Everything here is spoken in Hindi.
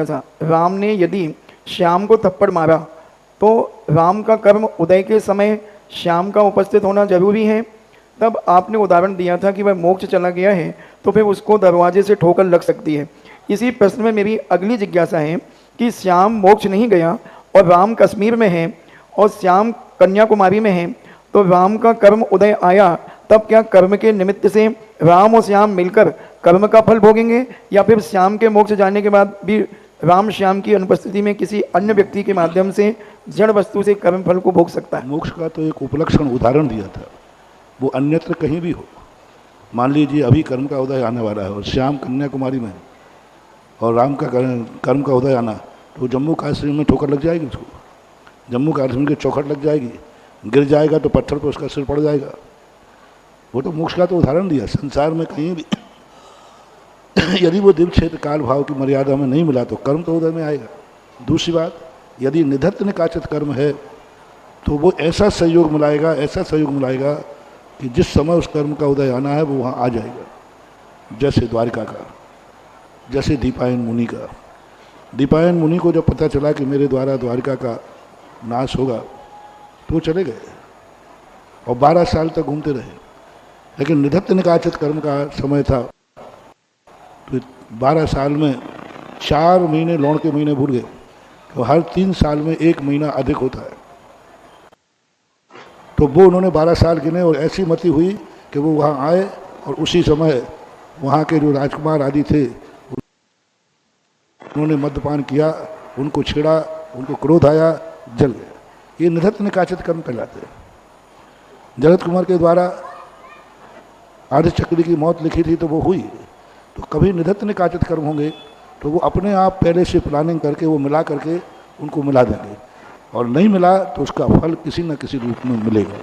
था, राम ने यदि श्याम को थप्पड़ मारा तो राम का कर्म उदय के समय श्याम का उपस्थित होना जरूरी है। तब आपने उदाहरण दिया था कि वह मोक्ष चला गया है तो फिर उसको दरवाजे से ठोकर लग सकती है। इसी प्रश्न में मेरी अगली जिज्ञासा है कि श्याम मोक्ष नहीं गया और राम कश्मीर में है और श्याम कन्याकुमारी में है, तो राम का कर्म उदय आया, तब क्या कर्म के निमित्त से राम और श्याम मिलकर कर्म का फल भोगेंगे, या फिर श्याम के मोक्ष जाने के बाद भी राम श्याम की अनुपस्थिति में किसी अन्य व्यक्ति के माध्यम से जड़ वस्तु से कर्म फल को भोग सकता है? मोक्ष का तो एक उपलक्षण उदाहरण दिया था, वो अन्यत्र कहीं भी हो। मान लीजिए अभी कर्म का उदय आने वाला है और श्याम कन्याकुमारी में है और राम का कर्म का उदय आना, तो जम्मू कश्मीर में ठोकर लग जाएगी उसको, जम्मू कश्मीर की चौखट लग जाएगी, गिर जाएगा तो पत्थर पर उसका सिर पड़ जाएगा। वो तो मोक्ष का तो उदाहरण दिया। संसार में कहीं भी यदि वो दिव्य क्षेत्र काल भाव की मर्यादा में नहीं मिला तो कर्म तो उदय में आएगा। दूसरी बात, यदि निधत्त निकाचित कर्म है तो वो ऐसा सहयोग मिलाएगा, ऐसा सहयोग मिलाएगा कि जिस समय उस कर्म का उदय आना है वो वहाँ आ जाएगा। जैसे द्वारिका का, जैसे दीपायन मुनि का। दीपायन मुनि को जब पता चला कि मेरे द्वारा द्वारिका का नाश होगा तो वो चले गए और 12 साल तक घूमते रहे। लेकिन निधत्त निकाचित कर्म का समय था तो 12 साल में 4 महीने लौण के महीने भूल गए, तो हर 3 साल में 1 महीना अधिक होता है। तो वो उन्होंने 12 साल गिने और ऐसी मति हुई कि वो वहाँ आए और उसी समय वहाँ के जो राजकुमार आदि थे उन्होंने मद्यपान किया, उनको छेड़ा, उनको क्रोध आया, जल गए। ये निधत्त निकाचित कर्म कहलाते हैं। जगत कुमार के द्वारा आर्य चक्री की मौत लिखी थी तो वो हुई, तो कभी निधत्त निकाचित कर्म होंगे तो वो अपने आप पहले से प्लानिंग करके वो मिला करके उनको मिला देंगे, और नहीं मिला तो उसका फल किसी न किसी रूप में मिलेगा।